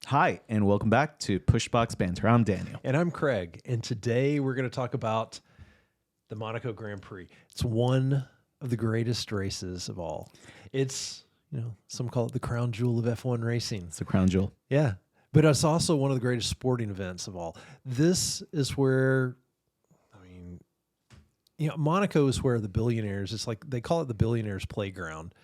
Hi, and welcome back to Pushbox Banter. I'm Daniel. And I'm Craig. And today we're going to talk about the Monaco Grand Prix. It's one of the greatest races of all. It's, some call it the crown jewel of F1 racing. It's the crown jewel. Yeah. But it's also one of the greatest sporting events of all. This is where, Monaco is where the billionaires, it's like they call it the billionaires' playground.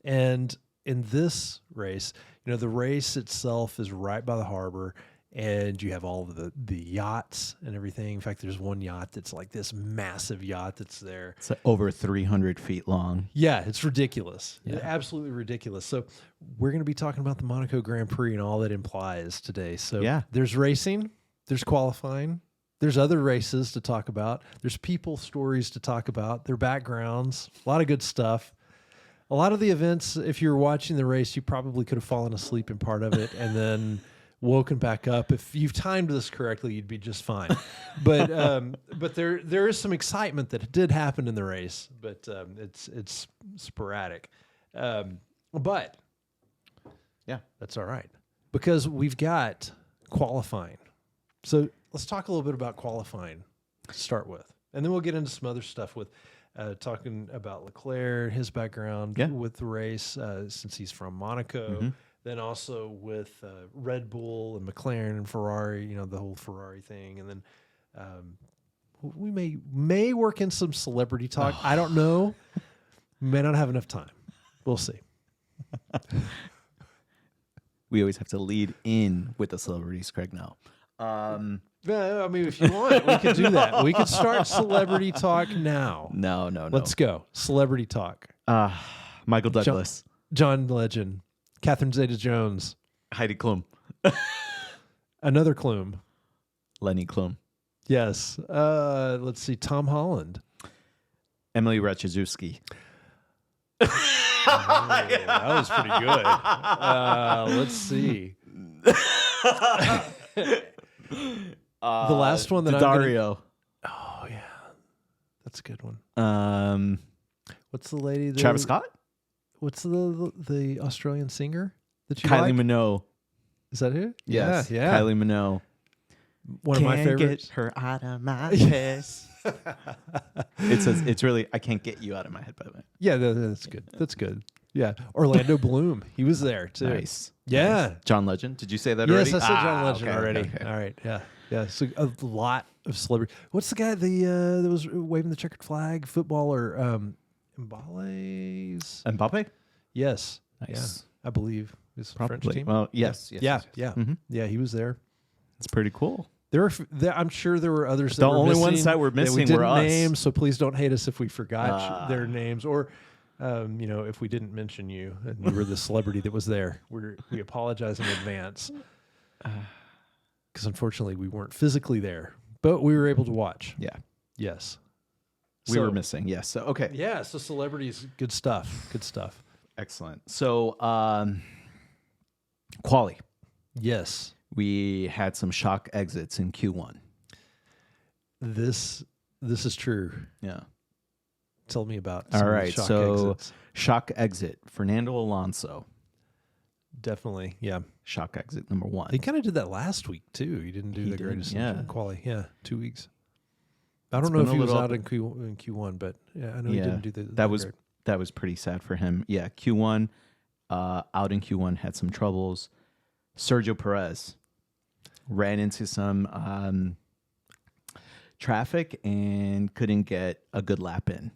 And in this race, the race itself is right by the harbor, and you have all of the yachts and everything. In fact, there's one yacht that's like this massive yacht that's there. It's like over 300 feet long. Yeah, it's ridiculous. Yeah. Absolutely ridiculous. So we're going to be talking about the Monaco Grand Prix and all that implies today. So there's racing, there's qualifying, there's other races to talk about, there's people stories to talk about, their backgrounds, a lot of good stuff. A lot of the events, if you were watching the race, you probably could have fallen asleep in part of it and then woken back up. If you've timed this correctly, you'd be just fine. But there is some excitement that did happen in the race, but it's sporadic. But that's all right because we've got qualifying. So let's talk a little bit about qualifying to start with, and then we'll get into some other stuff with. Talking about Leclerc, his background with the race, since he's from Monaco, then also with Red Bull and McLaren and Ferrari, the whole Ferrari thing. And then we may work in some celebrity talk. I don't know. May not have enough time. We'll see. We always have to lead in with the celebrities, Craig, now. If you want, we could do that. We could start celebrity talk now. No. Let's go. Celebrity talk. Michael Douglas. John Legend. Catherine Zeta-Jones. Heidi Klum. Another Klum. Lenny Klum. Yes. Let's see. Tom Holland. Emily Ratajkowski. That was pretty good. Let's see. The last one that Dario. Oh yeah, that's a good one. What's the lady? Travis Scott. What's the Australian singer that you Kylie like? Minogue. Is that who? Yes. Yeah. Kylie Minogue. One of my favorites. Get her out of my head. It's really I can't get you out of my head. By the way. Yeah, that's good. That's good. Yeah, Orlando Bloom. He was there too. Nice. Yeah. Nice. John Legend. Did you say that already? Yes, I said John Legend already. Okay. All right. Yeah. Yeah. So a lot of celebrity. What's the guy that was waving the checkered flag? Footballer. Mbappe. Yes. Nice. Yeah. I believe it's a French team. Well, yes. Yeah. Mm-hmm. Yeah. He was there. It's pretty cool. I'm sure there were others. The only ones that were missing we didn't were us. name, so please don't hate us if we forgot their names or, if we didn't mention you and you were the celebrity that was there. We apologize in advance because unfortunately we weren't physically there, but we were able to watch. Yeah. Yes. We were missing. Yes. So okay. Yeah. So celebrities, good stuff. Good stuff. Excellent. So quali. Yes. We had some shock exits in Q1. This is true. Yeah. Tell me about all right. shock so exits. Shock exit Fernando Alonso. Definitely. Yeah. Shock exit number 1. He kind of did that last week too. He didn't do the greatest quali. Yeah, 2 weeks. I don't know if he was out in Q1, but yeah, I know he didn't do the. That was pretty sad for him. Yeah, Q1, out in Q1 had some troubles. Sergio Perez ran into some traffic and couldn't get a good lap in.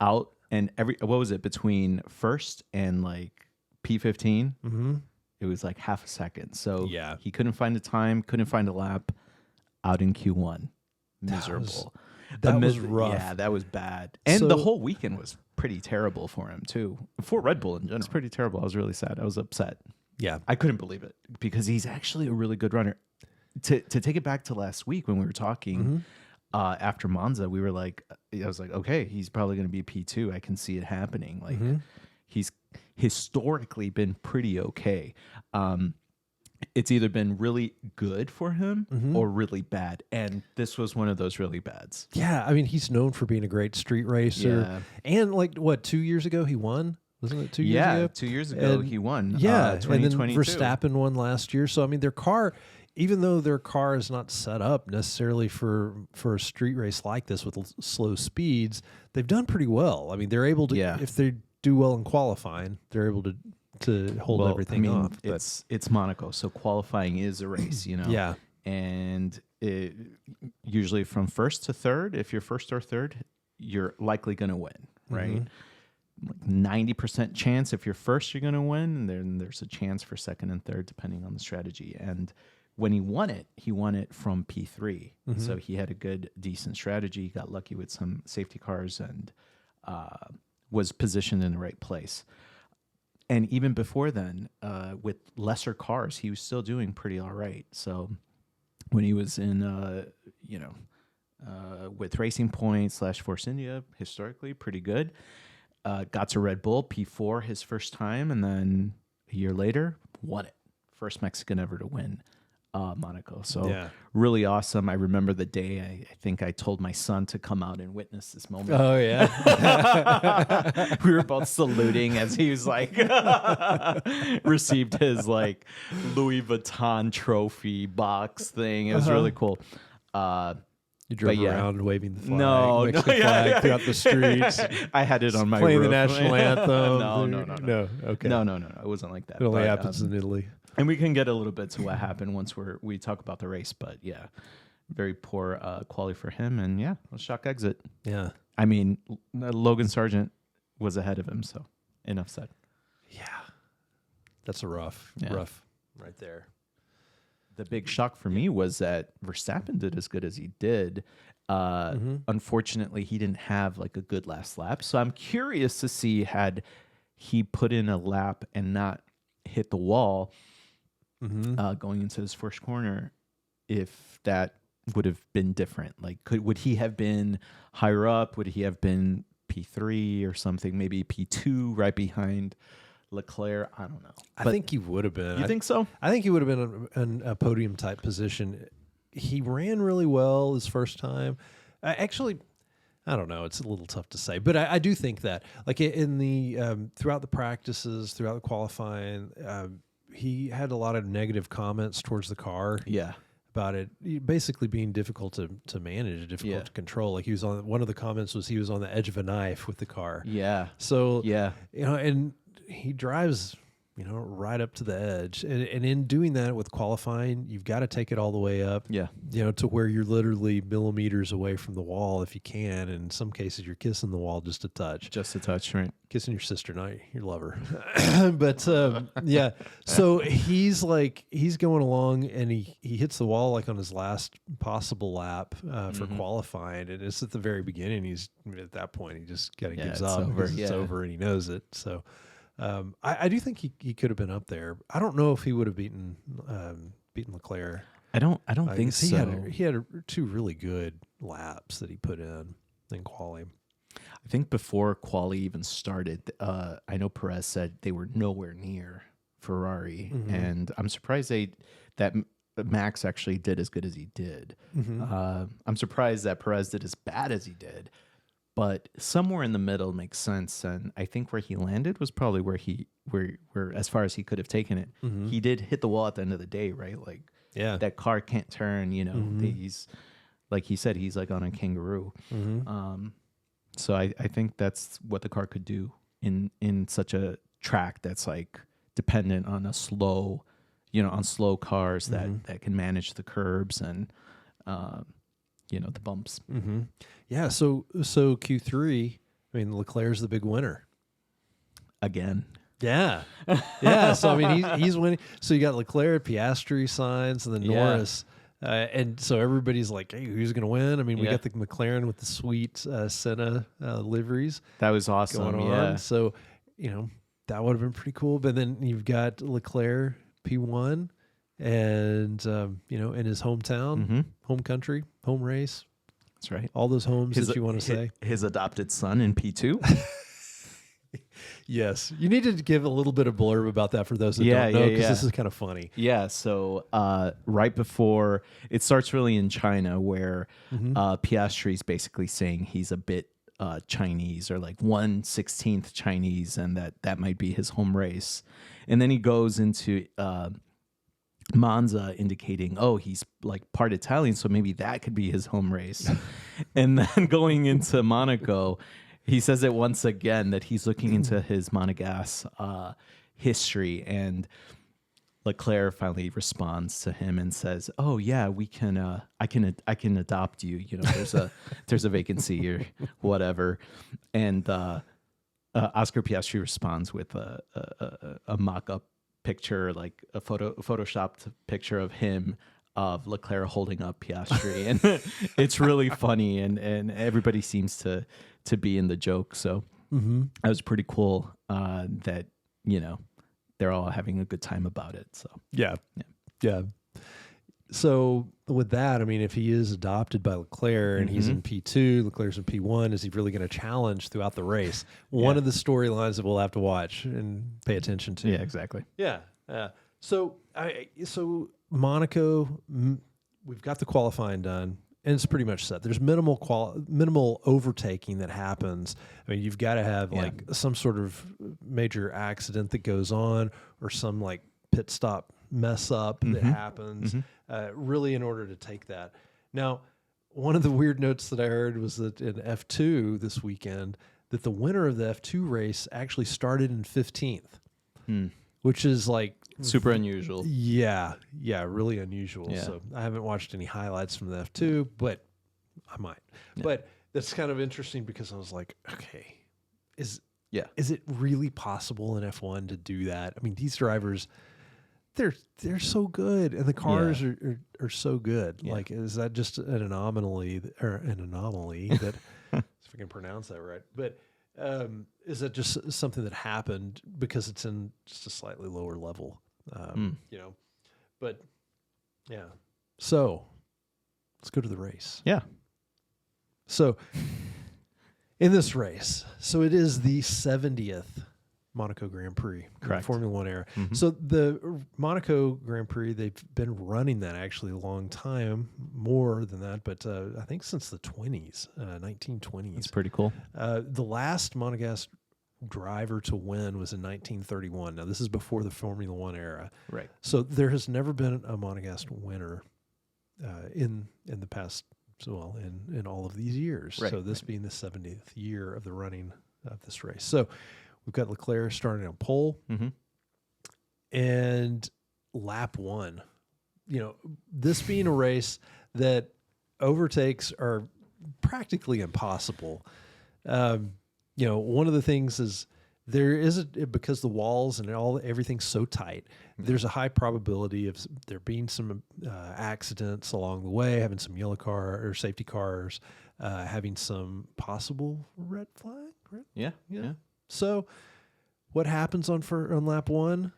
Out and what was it between first and like P15? Mm-hmm. It was like half a second. So yeah, he couldn't find the time, couldn't find a lap. Out in Q1, miserable. That was rough. Yeah, that was bad. And the whole weekend was pretty terrible for him too. For Red Bull in general, it's pretty terrible. I was really sad. I was upset. Yeah, I couldn't believe it because he's actually a really good runner. To take it back to last week when we were talking after Monza, we were like, I was like, okay, he's probably going to be P2. I can see it happening. Like he's historically been pretty okay. It's either been really good for him or really bad. And this was one of those really bads. Yeah. I mean, he's known for being a great street racer. Yeah. And like, 2 years ago he won? Wasn't it 2 years ago? 2 years ago he won. Yeah, and then 2022. Verstappen won last year. So I mean, their car, even though their car is not set up necessarily for a street race like this with slow speeds, they've done pretty well. I mean, they're able to, if they do well in qualifying, they're able to hold everything off. It's Monaco, so qualifying is a race, you know. Yeah, and usually from first to third, if you're first or third, you're likely going to win, right? 90% chance if you're first, you're going to win, and then there's a chance for second and third depending on the strategy. And when he won it from P3, so he had a good, decent strategy. He got lucky with some safety cars and was positioned in the right place. And even before then, with lesser cars, he was still doing pretty all right. So when he was in, with Racing Point / Force India, historically pretty good. Got to Red Bull, P4 his first time, and then a year later, won it. First Mexican ever to win Monaco. So really awesome. I remember the day I think I told my son to come out and witness this moment. Oh, yeah. We were both saluting as he was like, received his like Louis Vuitton trophy box thing. It was really cool. You drove around waving the flag, Mexican flag throughout the streets. I had it on my playing roof. the national anthem. No. Okay. No. It wasn't like that. It only happens in Italy. And we can get a little bit to what happened once we talk about the race. But yeah, very poor quality for him. And yeah, a shock exit. Yeah. I mean, Logan Sargent was ahead of him. So enough said. Yeah. That's a rough right there. The big shock for me was that Verstappen did as good as he did. Unfortunately, he didn't have like a good last lap. So I'm curious to see, had he put in a lap and not hit the wall going into his first corner, if that would have been different. Like, would he have been higher up? Would he have been P3 or something? Maybe P2 right behind Leclerc? I don't know. I think he would have been. You think so? I think he would have been in a podium type position. He ran really well his first time. Actually, I don't know. It's a little tough to say, but I do think that, like in the throughout the practices, throughout the qualifying, he had a lot of negative comments towards the car. Yeah. About it basically being difficult to manage, difficult to control. Like he was on, one of the comments was he was on the edge of a knife with the car. Yeah. So and he drives, right up to the edge. And in doing that with qualifying, you've got to take it all the way up. Yeah. To where you're literally millimeters away from the wall if you can. And in some cases, you're kissing the wall just a touch. Just a touch, right? Kissing your sister, not your lover. But yeah. So he's going along and he hits the wall like on his last possible lap for qualifying. And it's at the very beginning. At that point, he just kind of gives up because it's over and he knows it. So I do think he could have been up there. I don't know if he would have beaten Leclerc. I don't think so. He had two really good laps that he put in quali. I think before quali even started, I know Perez said they were nowhere near Ferrari, and I'm surprised that Max actually did as good as he did. I'm surprised that Perez did as bad as he did. But somewhere in the middle makes sense, and I think where he landed was probably where as far as he could have taken it. He did hit the wall at the end of the day, right? Like, that car can't turn. He's like he said, he's like on a kangaroo. So I think that's what the car could do in such a track that's like dependent on a slow, on slow cars that can manage the curbs and the bumps. Yeah, so Q3, I mean, Leclerc's the big winner. Again. Yeah. Yeah, so I mean, he's winning. So you got Leclerc, Piastri signs, and then Norris. And so everybody's like, hey, who's going to win? I mean, we got the McLaren with the sweet Senna liveries. That was awesome, going on. So, that would have been pretty cool. But then you've got Leclerc, P1, and, in his hometown, home country, home race. That's right. All those homes that you want to say. His adopted son in P2. Yes. You need to give a little bit of blurb about that for those that don't know, because this is kind of funny. Yeah. So right before, it starts really in China where Piastri's basically saying he's a bit Chinese or like 1/16 Chinese, and that might be his home race. And then he goes into Monza, indicating, oh, he's like part Italian, so maybe that could be his home race. And then going into Monaco, he says it once again that he's looking into his Monegasque history, and Leclerc finally responds to him and says, "Oh yeah, we can. I can adopt you. You know, there's a vacancy or whatever." And Oscar Piastri responds with a mock-up picture, like a photoshopped picture of him, of Leclerc holding up Piastri, and it's really funny, and everybody seems to be in the joke. So that was pretty cool. That they're all having a good time about it. So yeah. So with that, I mean, if he is adopted by Leclerc and he's in P2, Leclerc's in P1, is he really going to challenge throughout the race? One of the storylines that we'll have to watch and pay attention to. Yeah, exactly. Yeah. So Monaco, we've got the qualifying done, and it's pretty much set. There's minimal overtaking that happens. I mean, you've got to have like some sort of major accident that goes on, or some like pit stop mess up that happens, really, in order to take that. Now, one of the weird notes that I heard was that in F2 this weekend, that the winner of the F2 race actually started in 15th, which is like super unusual. Yeah, really unusual. Yeah. So I haven't watched any highlights from the F2, but I might. Yeah. But that's kind of interesting because I was like, okay, is it really possible in F1 to do that? I mean, these drivers, they're so good, and the cars are so good. Yeah. Like, is that just an anomaly that if I can pronounce that right? But is that just something that happened because it's in just a slightly lower level? But yeah. So let's go to the race. Yeah. So in this race, so it is the 70th Monaco Grand Prix, correct? Formula One era. So the Monaco Grand Prix, they've been running that actually a long time, more than that, but I think since the 1920s. That's pretty cool. The last Monegasque driver to win was in 1931. Now, this is before the Formula One era. Right. So there has never been a Monegasque winner in the past, in all of these years. Right. So this being the 70th year of the running of this race. So we've got Leclerc starting on pole, and lap one. This being a race that overtakes are practically impossible. One of the things is because the walls and everything's so tight, there's a high probability of there being some accidents along the way, having some yellow car or safety cars, having some possible red flag. Right? Yeah. So what happens on lap one?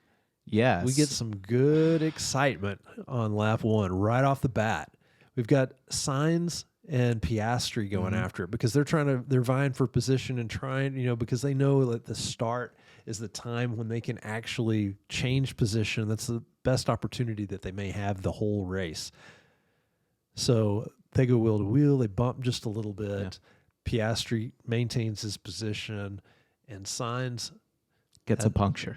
Yes. We get some good excitement on lap one right off the bat. We've got Sainz and Piastri going after it because they're vying for position and trying, because they know that the start is the time when they can actually change position. That's the best opportunity that they may have the whole race. So they go wheel to wheel, they bump just a little bit. Yeah. Piastri maintains his position, and Sainz gets a puncture.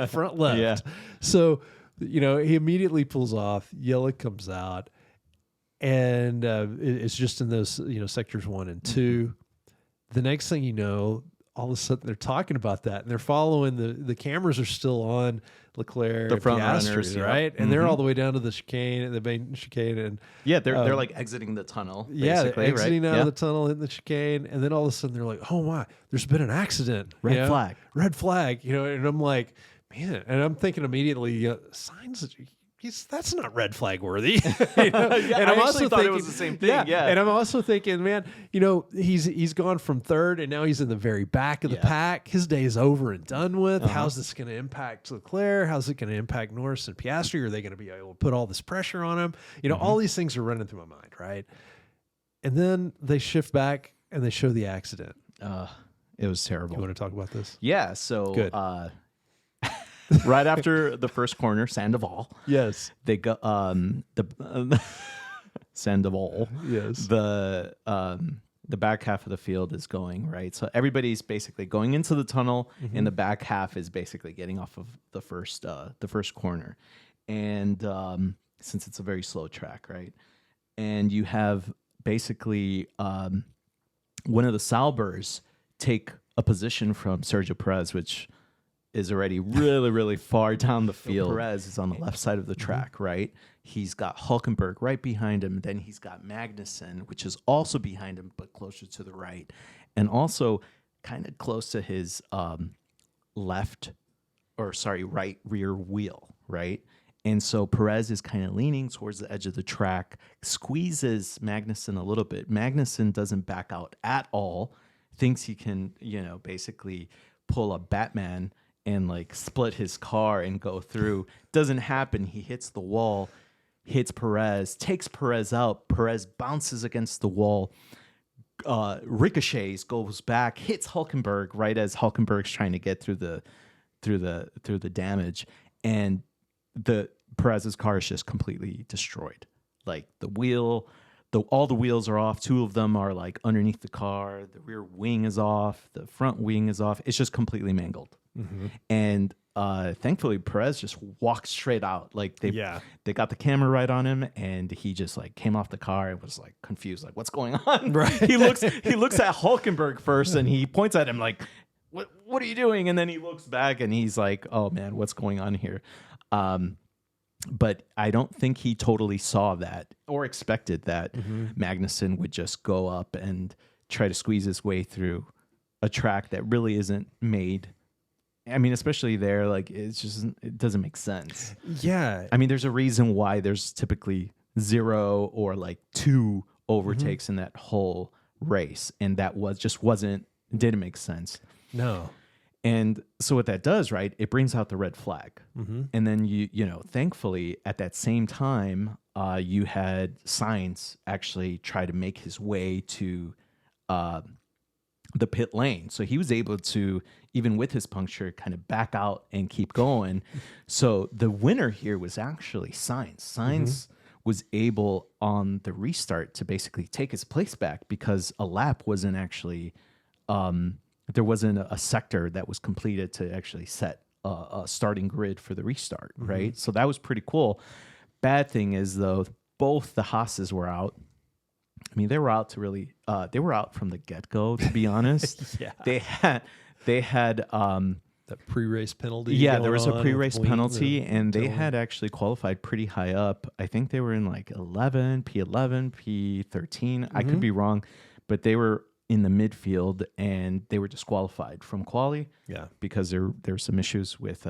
Front left. Yeah. So, he immediately pulls off, yellow comes out, and it's just in those, sectors 1 and 2. The next thing you know, all of a sudden they're talking about that, and they're following the cameras are still on Leclerc, the front Piastri, runners, right? And they're all the way down to the chicane, the main chicane, and they're like exiting the tunnel. Yeah, they're exiting right? out of the tunnel, hitting the chicane, and then all of a sudden they're like, "Oh my, there's been an accident!" Red flag. And I'm like, man, and I'm thinking immediately, Sainz. That's not red flag worthy. And I'm also thinking it was the same thing. Yeah. And I'm also thinking, man, he's gone from third and now he's in the very back of the pack. His day is over and done with. How's this going to impact Leclerc? How's it going to impact Norris and Piastri? Are they going to be able to put all this pressure on him? All these things are running through my mind, right? And then they shift back and they show the accident. It was terrible. You want to talk about this? Yeah. So good. Right after the first corner, Sandoval. Yes. They go Sandoval. Yes. The the back half of the field is going, right? So everybody's basically going into the tunnel, and the back half is basically getting off of the first corner. And since it's a very slow track, right? And you have basically one of the Salbers take a position from Sergio Perez, which is already really, really far down the field. Perez is on the left side of the track, right? He's got Hülkenberg right behind him. Then he's got Magnussen, which is also behind him, but closer to the right. And also kind of close to his right rear wheel, right? And so Perez is kind of leaning towards the edge of the track, squeezes Magnussen a little bit. Magnussen doesn't back out at all, thinks he can, basically pull a Batman and like split his car and go through. Doesn't happen. He hits the wall, hits Perez, takes Perez out. Perez bounces against the wall, ricochets, goes back, hits Hülkenberg right as Hülkenberg's trying to get through the damage, and the Perez's car is just completely destroyed. Like all the wheels are off. Two of them are like underneath the car. The rear wing is off. The front wing is off. It's just completely mangled. And thankfully, Perez just walked straight out. Like they got the camera right on him, and he just like came off the car and was like confused, like what's going on? Right. He looks at Hülkenberg first, and he points at him like, "What are you doing?" And then he looks back, and he's like, "Oh man, what's going on here?" But I don't think he totally saw that or expected that Magnussen would just go up and try to squeeze his way through a track that really isn't made. I mean, especially there, like it doesn't make sense. Yeah. I mean, there's a reason why there's typically 0 or like 2 overtakes in that whole race. And that didn't make sense. No. And so what that does, right, it brings out the red flag. And then thankfully at that same time, you had Sainz actually try to make his way to the pit lane. So he was able to, even with his puncture, kind of back out and keep going. So the winner here was actually Sainz. Sainz was able on the restart to basically take his place back because a lap wasn't actually, there wasn't a sector that was completed to actually set a starting grid for the restart, right? So that was pretty cool. Bad thing is though, both the Haas's were out. I mean, they were out they were out from the get-go, to be honest. Yeah. They had that pre-race penalty. Yeah, there was a pre-race penalty, and they had actually qualified pretty high up. I think they were in like P11, P13. I could be wrong, but they were in the midfield, and they were disqualified from quali. Yeah, because there were some issues with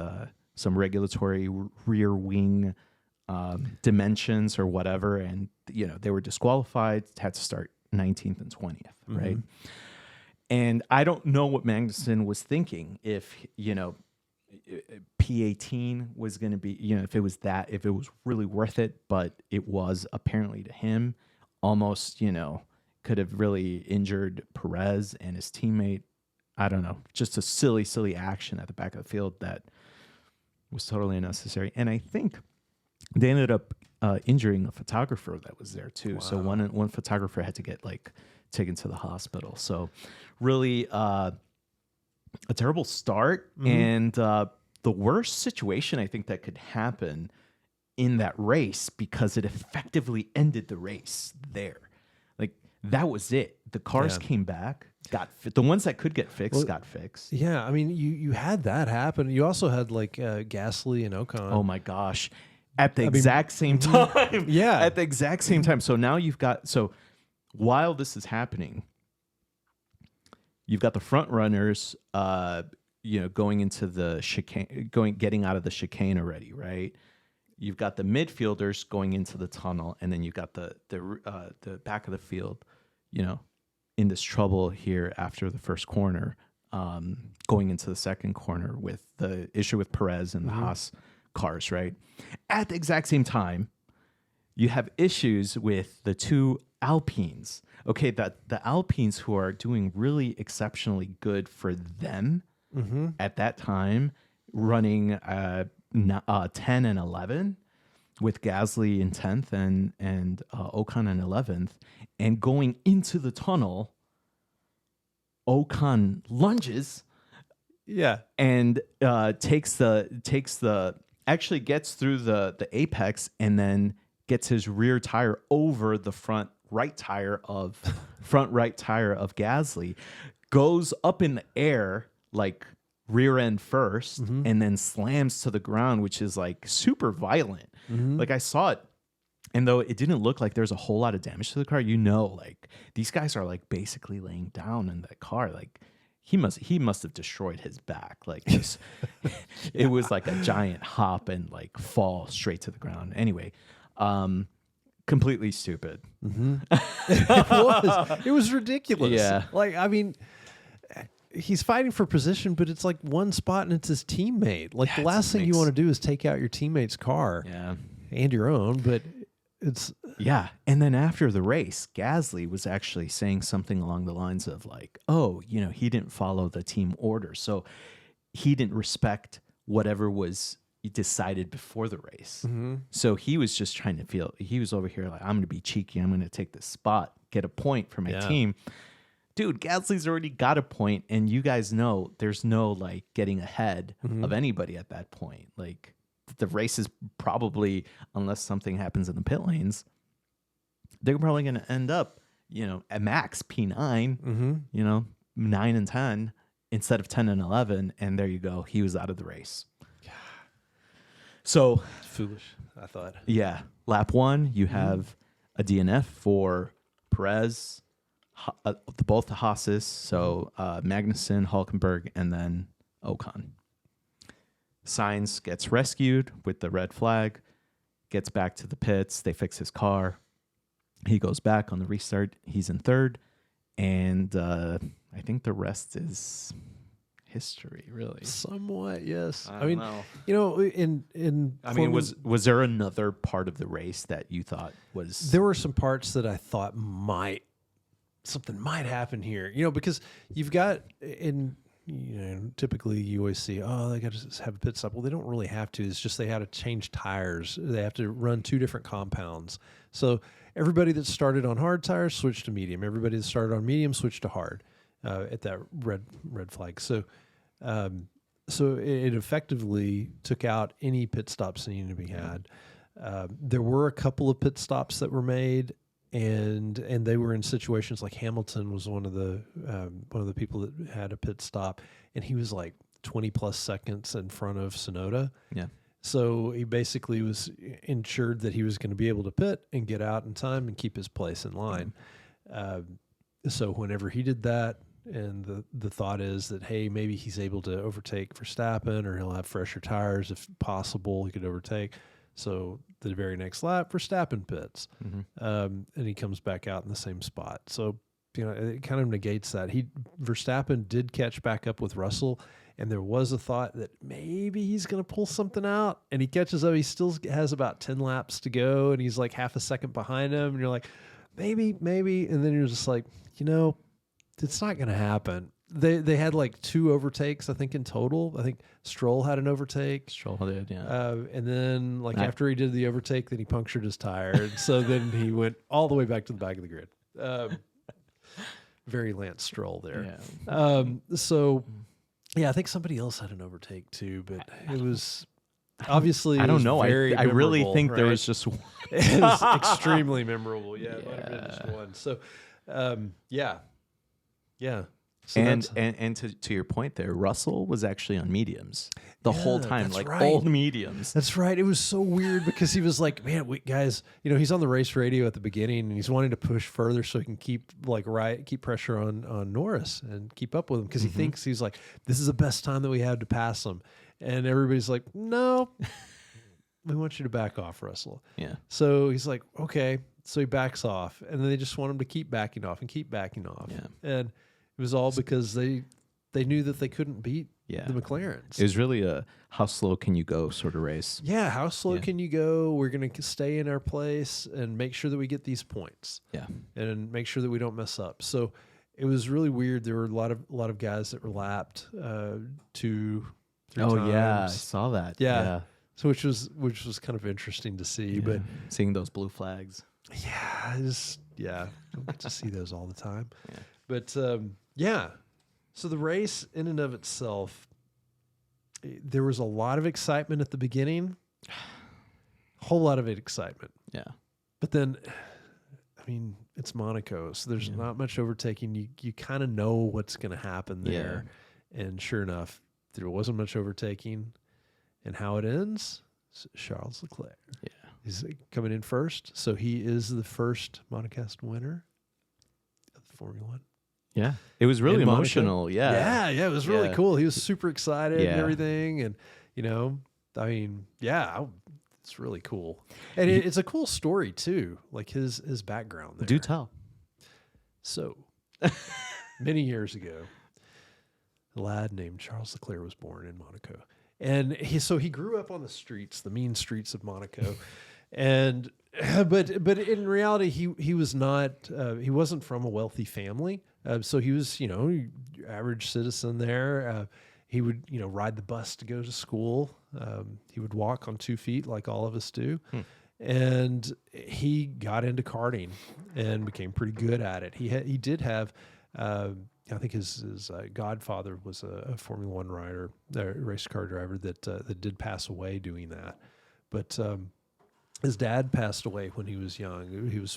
some regulatory rear wing dimensions or whatever, and they were disqualified, had to start 19th and 20th, right? And I don't know what Magnussen was thinking, if P18 was going to be, if it was really worth it, but it was apparently to him almost, could have really injured Perez and his teammate. I don't know, just a silly action at the back of the field that was totally unnecessary. And I think they ended up injuring a photographer that was there too. Wow. So one photographer had to get taken to the hospital. So really a terrible start, and the worst situation I think that could happen in that race, because it effectively ended the race there. Like that was it. The cars came back, the ones that could get fixed got fixed. Yeah, I mean you had that happen. You also had Gasly and Ocon. Oh my gosh. At the exact same time. Yeah. At the exact same time. So now while this is happening, you've got the front runners, going into the chicane, getting out of the chicane already, right? You've got the midfielders going into the tunnel, and then you've got the back of the field, in this trouble here after the first corner, going into the second corner with the issue with Perez and the Haas cars, right? At the exact same time, you have issues with the two Alpines. Okay, that the Alpines, who are doing really exceptionally good for them at that time, running 10 and 11 with Gasly in 10th and Ocon in 11th, and going into the tunnel Ocon lunges. Yeah. And actually gets through the apex and then gets his rear tire over the front right tire of Gasly, goes up in the air like rear end first, and then slams to the ground, which is like super violent. Like I saw it, and though it didn't look like there's a whole lot of damage to the car, like these guys are like basically laying down in that car. Like he must have destroyed his back. Like it was like a giant hop and like fall straight to the ground. Anyway, completely stupid. It was ridiculous. Yeah. Like, I mean, he's fighting for position, but it's like one spot and it's his teammate. Like the last thing you want to do is take out your teammate's car and your own, but it's... Yeah. And then after the race, Gasly was actually saying something along the lines of like, oh, he didn't follow the team order. So he didn't respect whatever was decided before the race. So he was just trying to he was over here like, I'm going to be cheeky. I'm going to take this spot, get a point for my team. Dude, Gasly's already got a point, and you guys know there's no like getting ahead of anybody at that point. Like the race is probably, unless something happens in the pit lanes, they're probably going to end up, at max P9, 9 and 10 instead of 10 and 11. And there you go. He was out of the race. So foolish, I thought. Yeah. Lap 1, you have a DNF for Perez, both the Haas's, so Magnussen, Hulkenberg, and then Ocon. Sainz gets rescued with the red flag, gets back to the pits. They fix his car. He goes back on the restart. He's in third. And I think the rest is history, really. Somewhat, yes. I mean, was there another part of the race that you thought was... There were some parts that I thought something might happen here, because you've got typically you always see, they got to have a pit stop. Well, they don't really have to. It's just they had to change tires. They have to run 2 different compounds. So everybody that started on hard tires switched to medium. Everybody that started on medium switched to hard at that red flag. So it effectively took out any pit stops needing to be had. There were a couple of pit stops that were made, and they were in situations like Hamilton was one of the people that had a pit stop, and he was like 20 plus seconds in front of Tsunoda. Yeah. So he basically was ensured that he was going to be able to pit and get out in time and keep his place in line. So whenever he did that, and the thought is that, hey, maybe he's able to overtake Verstappen, or he'll have fresher tires if possible. He could overtake. So the very next lap, Verstappen pits, and he comes back out in the same spot. So it kind of negates that. Verstappen did catch back up with Russell, and there was a thought that maybe he's going to pull something out, and he catches up. He still has about 10 laps to go, and he's like half a second behind him, and you're like, maybe, and then you're just like, it's not going to happen. They had like 2 overtakes, I think, in total. I think Stroll had an overtake. Stroll did, yeah. And then after he did the overtake, then he punctured his tire. And so then he went all the way back to the back of the grid. Very Lance Stroll there. Yeah. I think somebody else had an overtake too, but it was obviously... I don't know. I really think there was just one. It was extremely memorable. Yeah, it might have been just one. So, yeah. So and to your point there, Russell was actually on mediums the whole time, like right. old mediums. That's right. It was so weird because he was like, man, guys, he's on the race radio at the beginning and he's wanting to push further so he can keep pressure on Norris and keep up with him because he thinks he's like, this is the best time that we have to pass him. And everybody's like, no, we want you to back off, Russell. Yeah. So he's like, okay. So he backs off, and then they just want him to keep backing off. Yeah. And it was all because they knew that they couldn't beat the McLarens. It was really a how slow can you go sort of race. Yeah, how slow can you go? We're going to stay in our place and make sure that we get these points. Yeah. And make sure that we don't mess up. So it was really weird. There were a lot of guys that were lapped 2-3 times. Yeah, I saw that. Yeah. So which was kind of interesting to see, but seeing those blue flags. Yeah, don't get to see those all the time. Yeah. But So the race in and of itself, there was a lot of excitement at the beginning, whole lot of excitement. Yeah. But then, I mean, it's Monaco, so there's not much overtaking. You kind of know what's going to happen there. Yeah. And sure enough, there wasn't much overtaking. And how it ends, Charles Leclerc. Yeah. He's coming in first. So he is the first Monegasque winner of the Formula One. Yeah. It was really emotional. Yeah. Yeah. It was really cool. He was super excited and everything. And, you know, I mean, it's really cool. And it's a cool story too. Like his background there. Do tell. So many years ago, a lad named Charles Leclerc was born in Monaco. And he grew up on the streets, the mean streets of Monaco. And but in reality, he was not he wasn't from a wealthy family. So he was, you know, average citizen there. He would, you know, ride the bus to go to school. He would walk on 2 feet like all of us do. And he got into karting and became pretty good at it. He did have I think his godfather was a Formula One rider, a race car driver that did pass away doing that. But his dad passed away when he was young.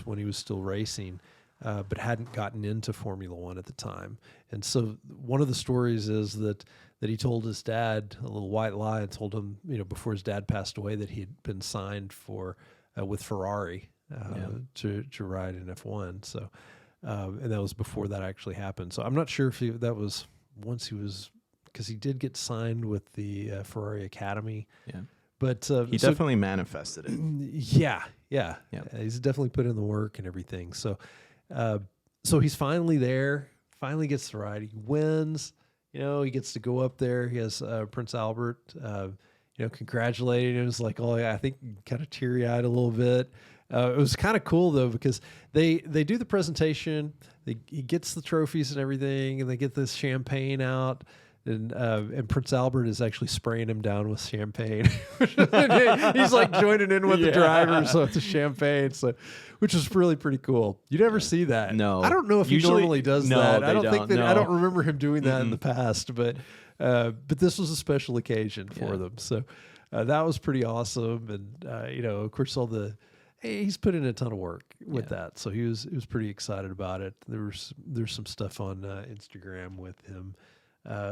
When he was still racing, but hadn't gotten into Formula One at the time. And so one of the stories is that he told his dad a little white lie and told him, you know, before his dad passed away, that he'd been signed for with Ferrari to ride in F1. So. And that was before that actually happened. So I'm not sure if that was once he was, because he did get signed with the Ferrari Academy. Yeah. But he definitely manifested it. Yeah. He's definitely put in the work and everything. So he's finally there, finally gets to ride. He wins. You know, he gets to go up there. He has Prince Albert, you know, congratulating him. It was like, I think kind of teary-eyed a little bit. It was kind of cool though, because they do the presentation. He gets the trophies and everything, and they get this champagne out, and Prince Albert is actually spraying him down with champagne. He's like joining in with the drivers with the champagne, so which was really pretty cool. You never see that. No, I don't know if he normally does that. I don't think that. I don't remember him doing that in the past, but this was a special occasion for them. So that was pretty awesome, and you know, of course, he's put in a ton of work with that, so he was pretty excited about it. There's some stuff on Instagram with him,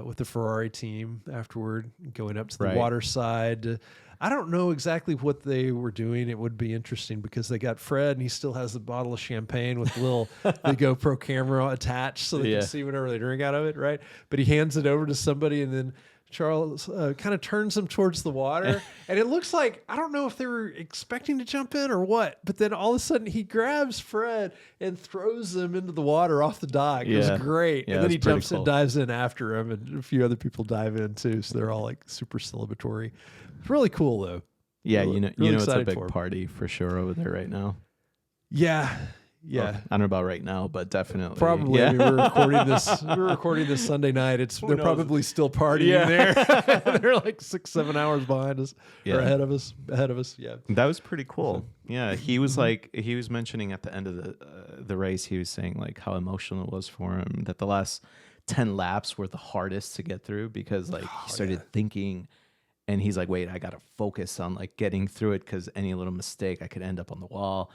with the Ferrari team afterward, going up to the water side. I don't know exactly what they were doing. It would be interesting because they got Fred, and he still has the bottle of champagne with the little the GoPro camera attached, so they can see whatever they drink out of it, right? But he hands it over to somebody, and then Charles kind of turns him towards the water, and it looks like, I don't know if they were expecting to jump in or what, but then all of a sudden he grabs Fred and throws him into the water off the dock. It was great. And then he jumps and dives in after him, and a few other people dive in too, so they're all like super celebratory. It's really cool though. Yeah, really, you know it's a big party for sure over there right now. Yeah. Well, I don't know about right now, but definitely. Probably. Yeah. I mean, we're recording this Sunday night. They're probably still partying there. They're like 6-7 hours behind us or ahead of us. Yeah. That was pretty cool. Yeah. He was he was mentioning at the end of the race, he was saying like how emotional it was for him, that the last 10 laps were the hardest to get through because he started thinking. And he's like, wait, I got to focus on like getting through it because any little mistake I could end up on the wall.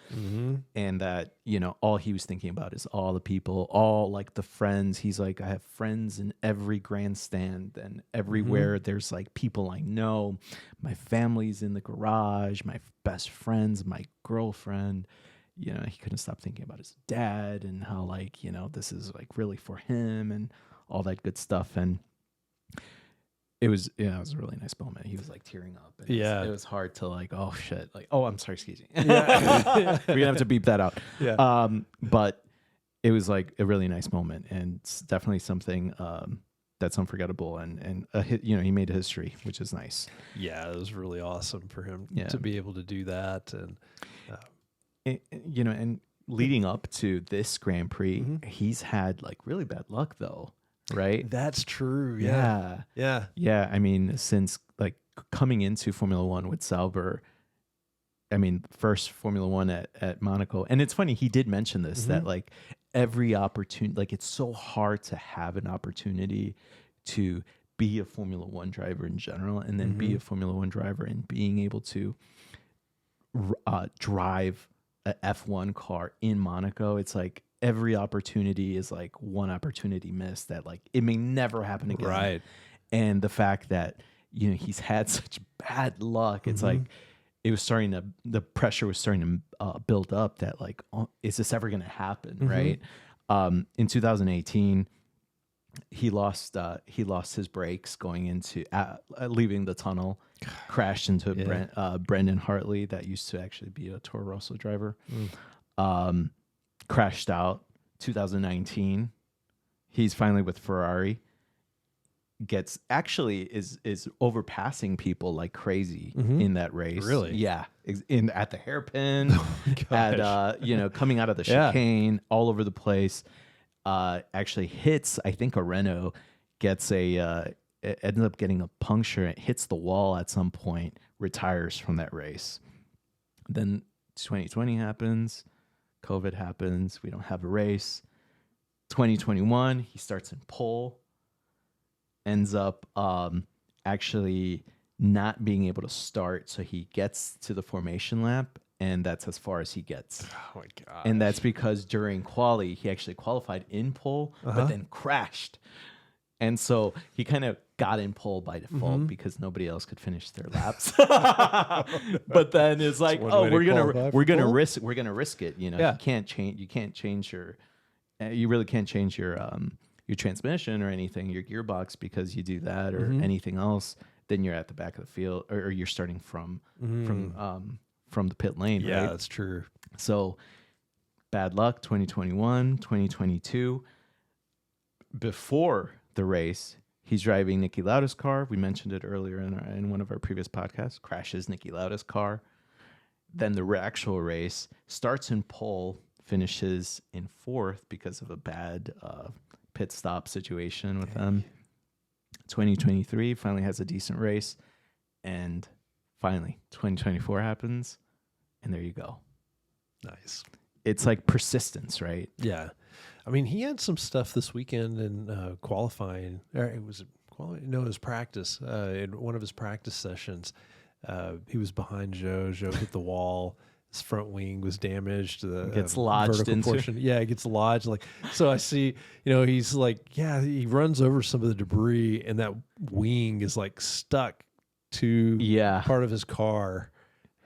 And that, you know, all he was thinking about is all the people, all like the friends. He's like, I have friends in every grandstand and everywhere. There's like people I know. My family's in the garage, my best friends, my girlfriend. You know, he couldn't stop thinking about his dad and how like, you know, this is like really for him and all that good stuff. And it was a really nice moment. He was like tearing up. And it was hard to like, oh shit, like, oh, I'm sorry, excuse me. We're gonna have to beep that out. But it was like a really nice moment, and it's definitely something that's unforgettable. And you know, he made history, which is nice. Yeah, it was really awesome for him to be able to do that, and you know, and leading up to this Grand Prix, he's had like really bad luck though. Right? That's true. Yeah. I mean, since like coming into Formula One with Sauber, I mean, first Formula One at Monaco. And it's funny, he did mention this, that like every opportunity, like it's so hard to have an opportunity to be a Formula One driver in general, and then be a Formula One driver and being able to drive a F1 car in Monaco. It's like every opportunity is like one opportunity missed that like it may never happen again. Right. And the fact that, you know, he's had such bad luck, it's like the pressure was starting to build up that like, oh, is this ever going to happen? Right. In 2018, he lost his brakes going into leaving the tunnel, crashed into Brendan Hartley, that used to actually be a Toro Rosso driver. Crashed out. 2019, he's finally with Ferrari. Is overpassing people like crazy in that race. Really? Yeah. At the hairpin, at coming out of the chicane, all over the place. Actually hits, I think, a Renault, ends up getting a puncture, it hits the wall at some point, retires from that race. Then 2020 happens, COVID happens, we don't have a race. 2021, he starts in pole, ends up actually not being able to start, so he gets to the formation lap, and that's as far as he gets. Oh my god! And that's because during quali, he actually qualified in pole, but then crashed. And so he kind of got in pole by default because nobody else could finish their laps. But then it's like, oh, we're gonna risk it. You know, you can't change you really can't change your transmission or anything, your gearbox, because you do that or anything else, then you're at the back of the field, or you're starting from the pit lane. Yeah, right? that's true. So bad luck. 2021, 2022. Before the race, he's driving Niki Lauda's car. We mentioned it earlier in one of our previous podcasts. Crashes Niki Lauda's car. Then the actual race starts in pole, finishes in fourth because of a bad pit stop situation with them. 2023 finally has a decent race, and finally 2024 happens, and there you go. Nice. It's like persistence, right? Yeah. I mean, he had some stuff this weekend in qualifying. Or it was practice. In one of his practice sessions, he was behind Joe. Joe hit the wall. His front wing was damaged. The gets lodged into portion. Yeah, it gets lodged. Like, so I see, he's like, he runs over some of the debris, and that wing is like stuck to part of his car.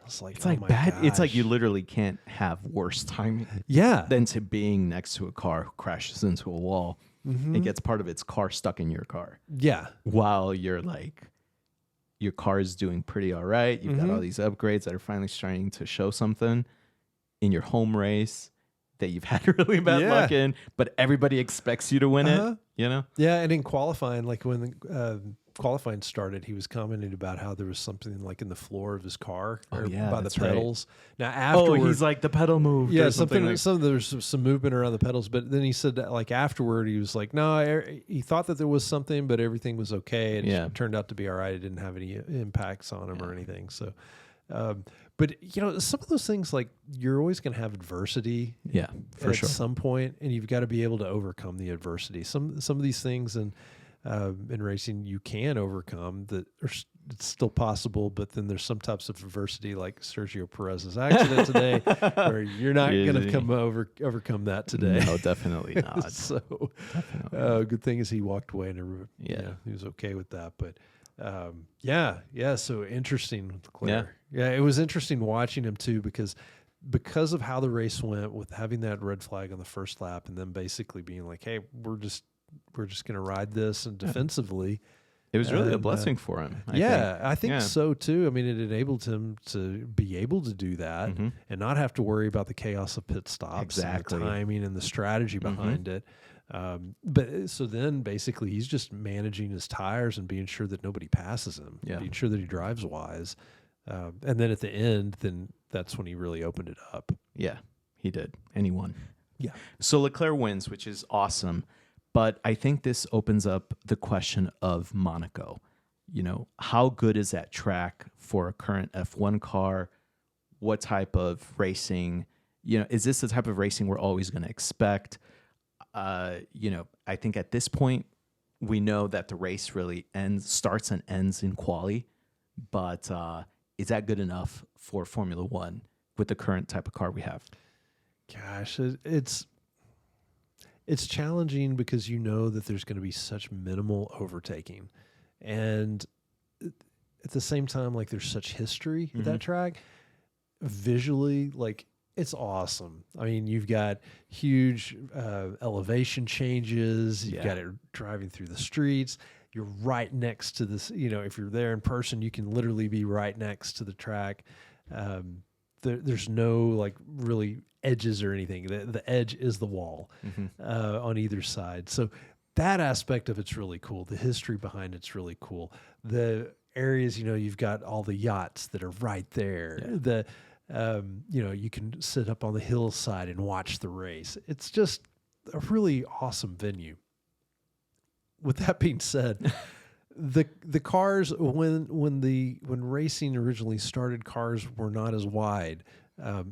It's like bad. Gosh. It's like you literally can't have worse timing. Than to being next to a car who crashes into a wall. It gets part of its car stuck in your car. Yeah. While you're like, your car is doing pretty all right. You've got all these upgrades that are finally starting to show something in your home race that you've had really bad luck in, but everybody expects you to win it. Yeah, and in qualifying, like when the qualifying started, he was commenting about how there was something like in the floor of his car by the pedals. Right. Now afterward, he's like, the pedal moved. Yeah, there's some movement around the pedals, but then he said that like afterward, he was like, no, he thought that there was something, but everything was okay, and it turned out to be all right. It didn't have any impacts on him or anything. So, but some of those things, like you're always going to have adversity. Yeah, for sure. At some point, and you've got to be able to overcome the adversity. Some of these things in racing you can overcome that it's still possible, but then there's some types of adversity like Sergio Perez's accident today where you're not going to overcome that today. No, definitely not. So good thing is he walked away and he was okay with that. But so interesting with Leclerc. Yeah, it was interesting watching him too, because of how the race went, with having that red flag on the first lap and then basically being like, hey, we're just going to ride this, and defensively. It was really a blessing for him. I think so too. I mean, it enabled him to be able to do that and not have to worry about the chaos of pit stops and the timing and the strategy behind it. But so then basically he's just managing his tires and being sure that nobody passes him, being sure that he drives wise. And then at the end, then that's when he really opened it up. Yeah, he did. And he won. Yeah. So Leclerc wins, which is awesome. But I think this opens up the question of Monaco. How good is that track for a current F1 car? What type of racing? Is this the type of racing we're always going to expect? I think at this point we know that the race really starts and ends in quali, but is that good enough for Formula One with the current type of car we have? Gosh, it's challenging because you know that there's going to be such minimal overtaking, and at the same time, like there's such history with that track. Visually, like it's awesome. I mean, you've got huge elevation changes. You've got it driving through the streets. You're right next to this. If you're there in person, you can literally be right next to the track. There's no like really edges or anything. The edge is the wall on either side. So that aspect of it's really cool. The history behind it's really cool. The areas, you've got all the yachts that are right there. Yeah. You can sit up on the hillside and watch the race. It's just a really awesome venue. With that being said, the cars when racing originally started, cars were not as wide.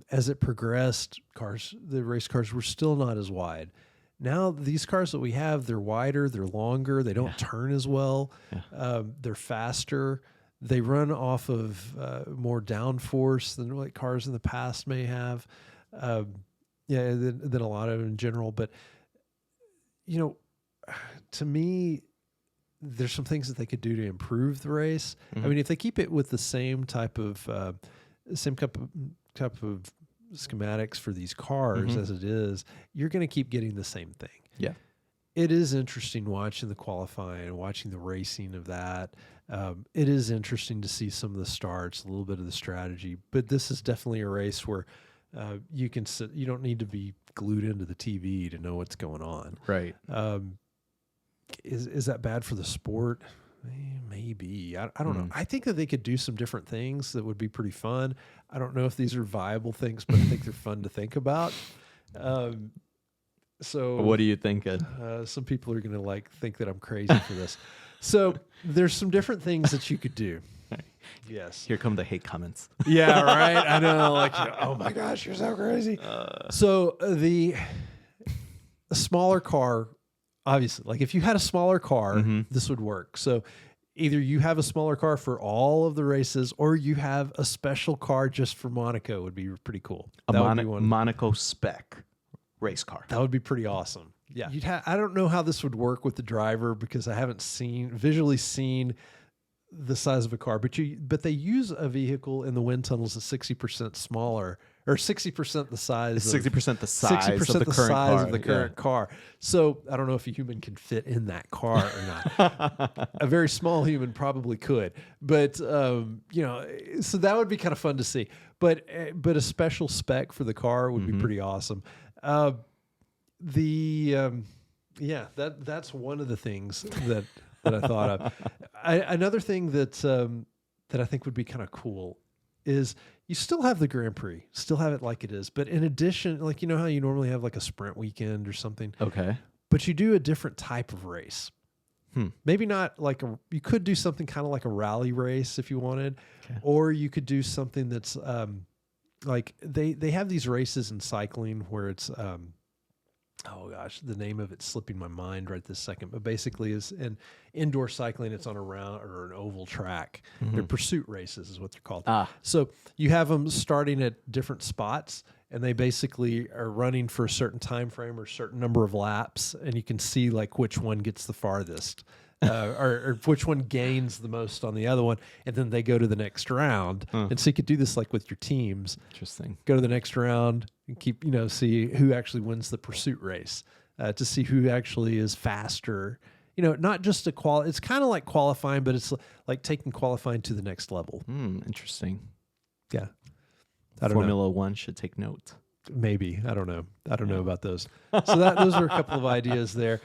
As it progressed, the race cars were still not as wide. Now these cars that we have, they're wider, they're longer, they don't turn as well, they're faster. They run off of more downforce than like cars in the past may have, than a lot of in general. But to me, there's some things that they could do to improve the race. I mean, if they keep it with the same type of schematics for these cars as it is, you're going to keep getting the same thing. Yeah. It is interesting watching the qualifying, watching the racing of that. It is interesting to see some of the starts, a little bit of the strategy, but this is definitely a race where you can sit, you don't need to be glued into the TV to know what's going on. Right. Is that bad for the sport? Maybe. I don't know. I think that they could do some different things that would be pretty fun. I don't know if these are viable things, but I think they're fun to think about. So what are you thinking? Some people are going to think that I'm crazy for this. So there's some different things that you could do. Yes. Here come the hate comments. Yeah, right. I know. Oh my gosh, you're so crazy. So the smaller car, obviously, if you had a smaller car, this would work. So either you have a smaller car for all of the races, or you have a special car just for Monaco. Would be pretty cool. Monaco spec race car. That would be pretty awesome. Yeah. I don't know how this would work with the driver because I haven't visually seen the size of a car, but they use a vehicle in the wind tunnels that's 60% smaller, or 60% the size. 60% the size 60% of the current car. Of the current car. So I don't know if a human can fit in that car or not. A very small human probably could, but so that would be kind of fun to see. But a special spec for the car would be pretty awesome. That's one of the things that I thought of. Another thing that I think would be kind of cool is you still have the Grand Prix, still have it like it is, but in addition, how you normally have a sprint weekend or something. Okay. But you do a different type of race. Maybe not you could do something kind of like a rally race if you wanted, or you could do something that's they have these races in cycling where it's oh gosh, the name of it's slipping my mind right this second, but basically is in indoor cycling, it's on a round or an oval track. They're pursuit races is what they're called. So you have them starting at different spots, and they basically are running for a certain time frame or a certain number of laps, and you can see which one gets the farthest. Or which one gains the most on the other one, and then they go to the next round. And so you could do this with your teams. Interesting. Go to the next round and keep, see who actually wins the pursuit race, to see who actually is faster. Not just it's kind of like qualifying, but it's like taking qualifying to the next level. Interesting. Yeah. Formula One should take note. Maybe. I don't know. I don't know about those. So those are a couple of ideas there.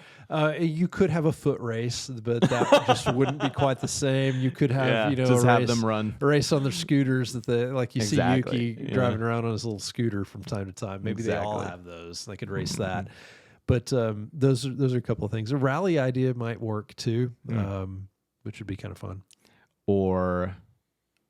You could have a foot race, but that just wouldn't be quite the same. You could have, have them run a race on their scooters that see Yuki driving around on his little scooter from time to time. Maybe they all have those. They could race that. But those are a couple of things. A rally idea might work too, which would be kind of fun. Or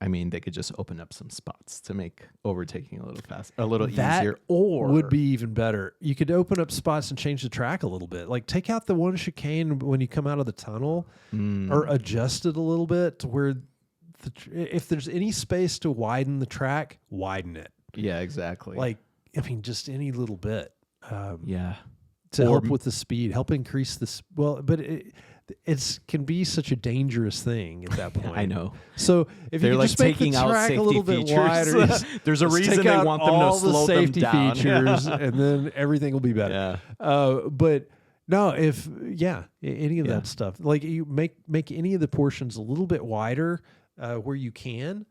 I mean, they could just open up some spots to make overtaking a little a little easier. Or would be even better. You could open up spots and change the track a little bit. Like take out the one chicane when you come out of the tunnel, or adjust it a little bit to where if there's any space to widen the track, widen it. Yeah, exactly. Like, I mean, just any little bit. Yeah. To help with the speed, help increase this. Well, but it's can be such a dangerous thing at that point. I know. So if they're you like just make the taking out track safety a little features. bit wider, There's a reason take they out want them all to slow the safety them down. features, and then everything will be better. Yeah. But no, any of that stuff, like you make any of the portions a little bit wider where you can.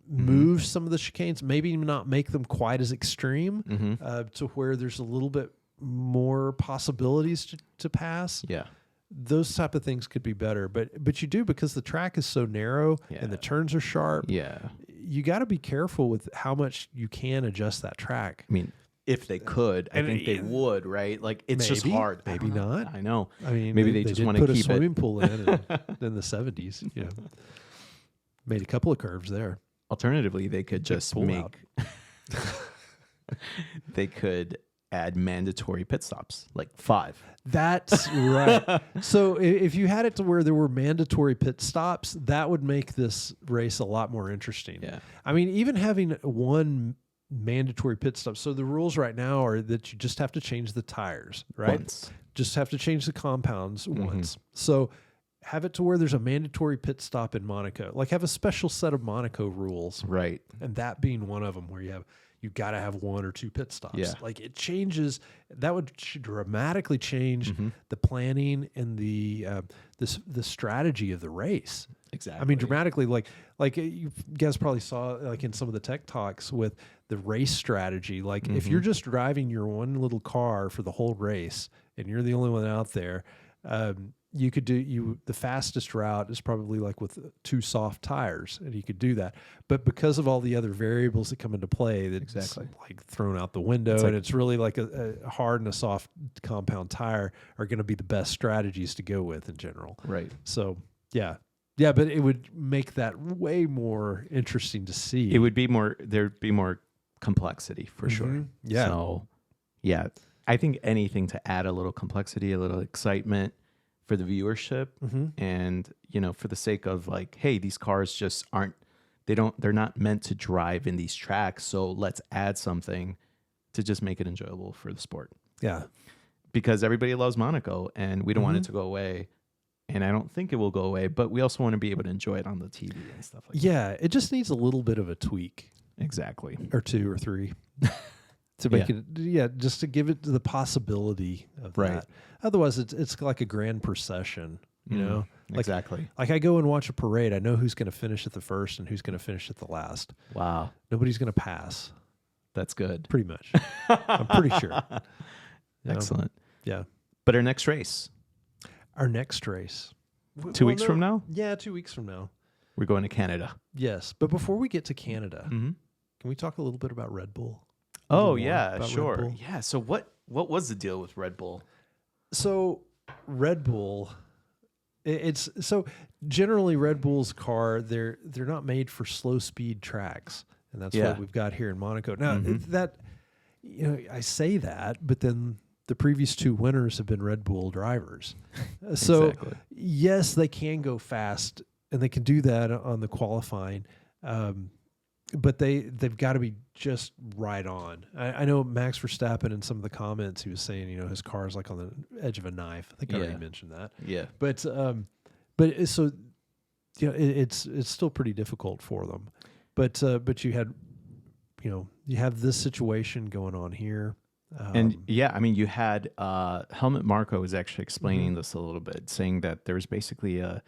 Move some of the chicanes, maybe not make them quite as extreme, to where there's a little bit more possibilities to pass. Yeah. Those type of things could be better, but you do, because the track is so narrow and the turns are sharp. Yeah. You got to be careful with how much you can adjust that track. I mean, if they could, I think they would, right? Like it's just hard. Maybe not. I know. I mean, maybe they just want to put keep a swimming it. pool in the 70s. You know, made a couple of curves there. Alternatively, they could just make. They could add mandatory pit stops, like 5. That's right. So if you had it to where there were mandatory pit stops, that would make this race a lot more interesting. Yeah. I mean, even having one mandatory pit stop. So the rules right now are that you just have to change the tires, right? Once. Just have to change the compounds once. So have it to where there's a mandatory pit stop in Monaco. Like have a special set of Monaco rules. Right. And that being one of them, where you got to have 1 or 2 pit stops. Yeah. Like it changes. That would dramatically change the planning and the strategy of the race. Exactly. I mean, dramatically. Like you guys probably saw like in some of the tech talks with the race strategy. Like if you're just driving your one little car for the whole race and you're the only one out there, you could do the fastest route is probably like with 2 soft tires, and you could do that. But because of all the other variables that come into play, that's like thrown out the window, and it's really like a hard and a soft compound tire are going to be the best strategies to go with in general. Right. So yeah, but it would make that way more interesting to see. It would be more. There'd be more complexity for sure. Yeah. So yeah, I think anything to add a little complexity, a little excitement for the viewership, and for the sake of like, hey, these cars just they're not meant to drive in these tracks, so let's add something to just make it enjoyable for the sport. Yeah, because everybody loves Monaco, and we don't want it to go away, and I don't think it will go away, but we also want to be able to enjoy it on the TV and stuff like that. Yeah, it just needs a little bit of a tweak. Exactly. Or 2 or 3. To make it, just to give it the possibility of that. Otherwise, it's like a grand procession, you know? Like, exactly. Like I go and watch a parade. I know who's going to finish at the first and who's going to finish at the last. Wow. Nobody's going to pass. That's good. Pretty much. I'm pretty sure. Excellent. Yeah. But our next race. 2 weeks from now? Yeah, 2 weeks from now. We're going to Canada. Yes. But before we get to Canada, can we talk a little bit about Red Bull? Oh, yeah, sure. Yeah. So what was the deal with Red Bull? So Red Bull, it's so generally Red Bull's car, they're not made for slow speed tracks. And that's what we've got here in Monaco. Now that, I say that, but then the previous 2 winners have been Red Bull drivers. So yes, they can go fast and they can do that on the qualifying. But they've got to be just right on. I know Max Verstappen in some of the comments, he was saying, his car is like on the edge of a knife. I think I already mentioned that. Yeah. But so, it's still pretty difficult for them. But you had, you have this situation going on here. And you had Helmut Marko was actually explaining this a little bit, saying that there's basically a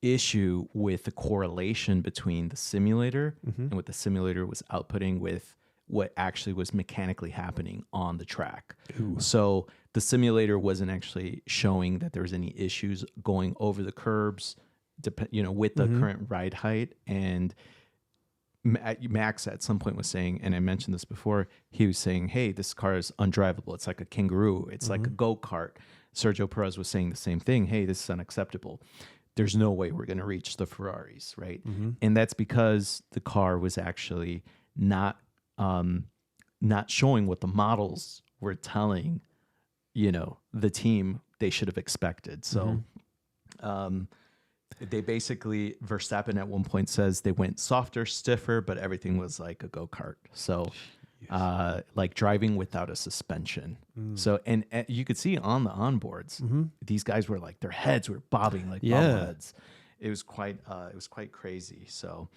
issue with the correlation between the simulator and what the simulator was outputting with what actually was mechanically happening on the track. Ooh. So the simulator wasn't actually showing that there was any issues going over the curbs, with the current ride height. And Max at some point was saying, and I mentioned this before, he was saying, hey, this car is undrivable. It's like a kangaroo. It's like a go-kart. Sergio Perez was saying the same thing. Hey, this is unacceptable. there's no way we're going to reach the Ferraris, right? Mm-hmm. And that's because the car was actually not showing what the models were telling, the team they should have expected. So they basically, Verstappen at one point says they went softer, stiffer, but everything was like a go-kart. So like driving without a suspension. So, and you could see on the onboards, these guys were like, their heads were bobbing like bobbleheads. It was quite crazy. So,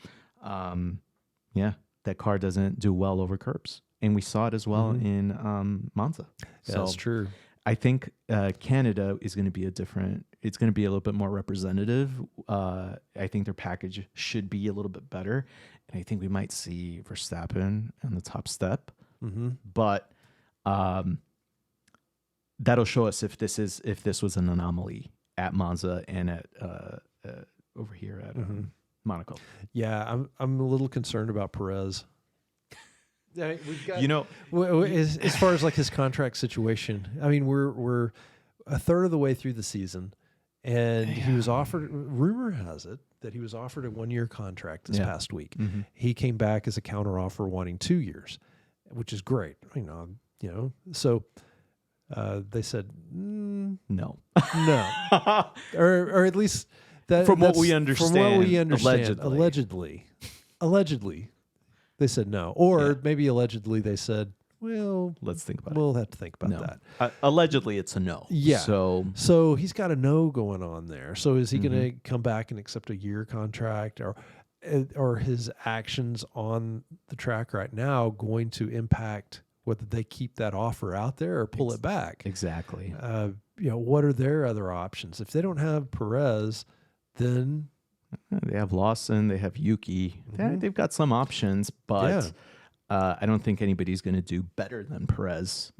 that car doesn't do well over curbs. And we saw it as well in Monza. Yeah, that's true. I think Canada is going to be it's going to be a little bit more representative. I think their package should be a little bit better. And I think we might see Verstappen on the top step. But that'll show us if this was an anomaly at Monza and at over here at Monaco. Yeah, I'm a little concerned about Perez. I mean, we've got, as far as like his contract situation. I mean, we're a third of the way through the season, and he was offered. Rumor has it that he was offered a 1-year contract this past week. He came back as a counteroffer, wanting 2 years, which is great. So they said no, or at least that from what we understand, allegedly. They said no. Or maybe allegedly they said, well, let's think about it. We'll have to think about that. Allegedly, it's a no. Yeah. So he's got a no going on there. So is he going to come back and accept a year contract, or his actions on the track right now going to impact whether they keep that offer out there or pull it back? Exactly. What are their other options? If they don't have Perez, then they have Lawson, they have Yuki. They've got some options, but I don't think anybody's going to do better than Perez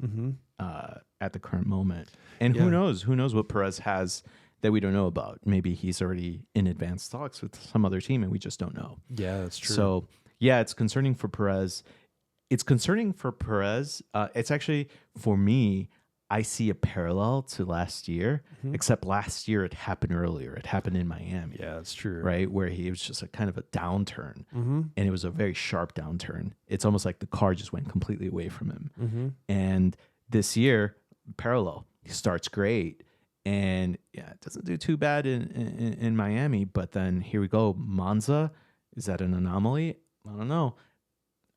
at the current moment. And who knows? Who knows what Perez has that we don't know about? Maybe he's already in advanced talks with some other team, and we just don't know. Yeah, that's true. So, it's concerning for Perez. It's concerning for Perez. It's actually, for me, I see a parallel to last year, except last year it happened earlier. It happened in Miami. Yeah, that's true. Right? Where he was just a kind of a downturn, and it was a very sharp downturn. It's almost like the car just went completely away from him. And this year, parallel, he starts great, and it doesn't do too bad in Miami, but then here we go. Monza, is that an anomaly? I don't know.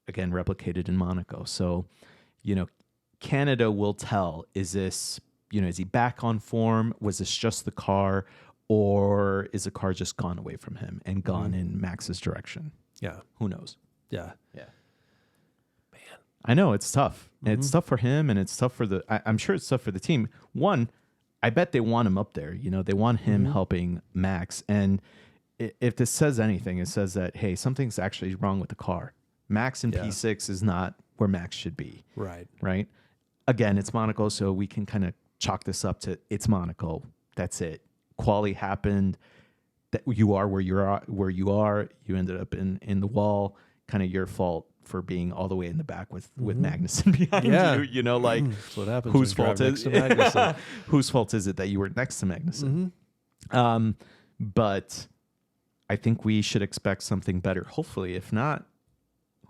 Again, replicated in Monaco. So, Canada will tell, is this, is he back on form? Was this just the car, or is the car just gone away from him and gone in Max's direction? Yeah. Who knows? Yeah. Man, I know it's tough. It's tough for him, and it's tough for I'm sure it's tough for the team. One, I bet they want him up there. They want him helping Max. And if this says anything, it says that, hey, something's actually wrong with the car. Max in P6 is not where Max should be. Right. Again, it's Monaco, so we can kind of chalk this up to it's Monaco. That's it. Quali happened. That you are where you are. You ended up in the wall. Kind of your fault for being all the way in the back with Magnussen behind you. That's what happens. Whose fault is it? Whose fault is it that you were next to Magnussen? But I think we should expect something better. Hopefully, if not,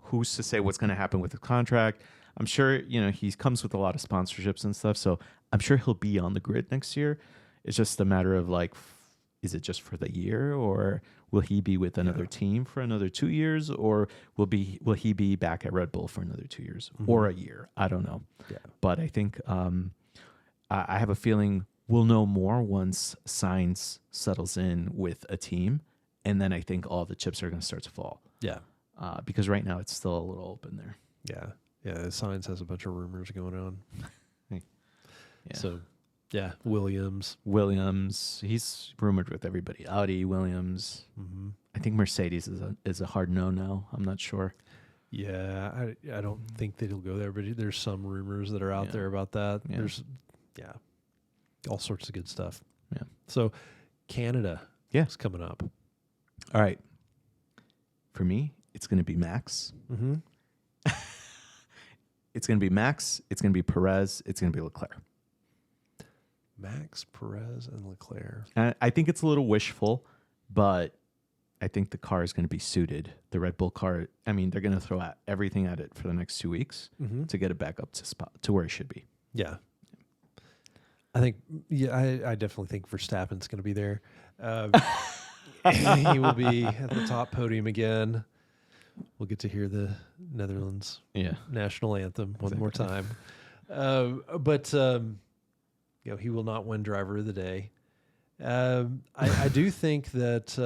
who's to say what's going to happen with the contract? I'm sure, he comes with a lot of sponsorships and stuff, so I'm sure he'll be on the grid next year. It's just a matter of is it just for the year, or will he be with another team for another 2 years, or will he be back at Red Bull for another 2 years or a year? I don't know. Yeah. But I think I have a feeling we'll know more once Sainz settles in with a team, and then I think all the chips are going to start to fall. Yeah. Because right now it's still a little open there. Yeah. Yeah, Sainz has a bunch of rumors going on. So, Williams, he's rumored with everybody. Audi, Williams. I think Mercedes is a hard no now. I'm not sure. Yeah, I don't think that he'll go there, but there's some rumors that are out there about that. Yeah. There's all sorts of good stuff. Yeah. So, Canada is coming up. All right. For me, it's going to be Max. It's going to be Max. It's going to be Perez. It's going to be Leclerc. Max, Perez, and Leclerc. I think it's a little wishful, but I think the car is going to be suited. The Red Bull car, I mean, they're going to throw out everything at it for the next 2 weeks to get it back up to where it should be. Yeah. I definitely think Verstappen's going to be there. He will be at the top podium again. We'll get to hear the Netherlands national anthem one more time. But he will not win driver of the day. I do think that,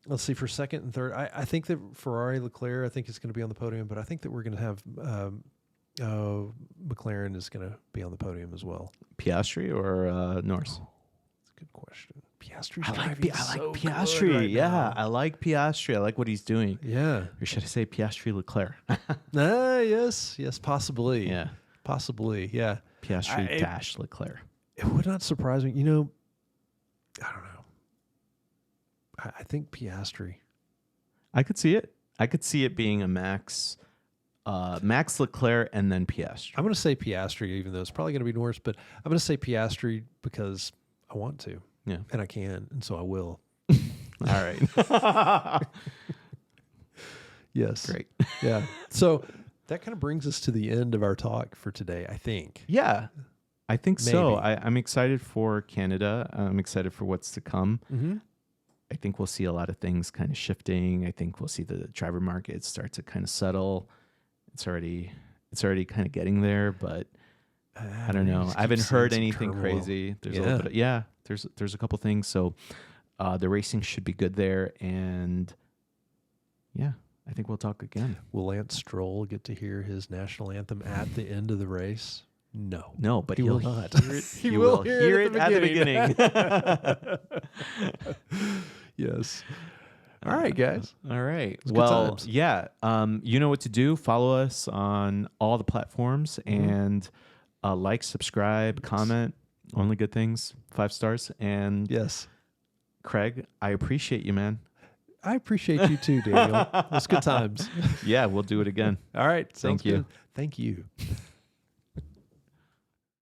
let's see, for second and third, I think that Ferrari, Leclerc, I think is going to be on the podium, but I think that we're going to have McLaren is going to be on the podium as well. Piastri or Norris? That's a good question. Piastri's I like so Piastri. good right now. I like Piastri. I like what he's doing. Yeah. Or should I say Piastri Leclerc? Yes, possibly. Yeah. Possibly, yeah. Piastri dash Leclerc. It would not surprise me. I don't know. I think Piastri. I could see it. I could see it being a Max Leclerc and then Piastri. I'm going to say Piastri, even though it's probably going to be Norris, but I'm going to say Piastri because I want to. Yeah. And I can, and so I will. All right. Yes. Great. Yeah. So that kind of brings us to the end of our talk for today, I think. Yeah, I think so. Maybe. I'm excited for Canada. I'm excited for what's to come. Mm-hmm. I think we'll see a lot of things kind of shifting. I think we'll see the driver market start to kind of settle. It's already kind of getting there, but I don't know. I haven't heard anything crazy. There's a little bit there's a couple things. So the racing should be good there, and I think we'll talk again. Will Lance Stroll get to hear his national anthem at the end of the race? No, but he will not. He will hear it at the beginning. Yes. All right, guys. All right. Well, you know what to do. Follow us on all the platforms and like, subscribe, comment. Only good things. 5 stars. And yes, Craig, I appreciate you, man. I appreciate you too, Daniel. It's good times. Yeah, we'll do it again. All right. Thank you. Good. Thank you.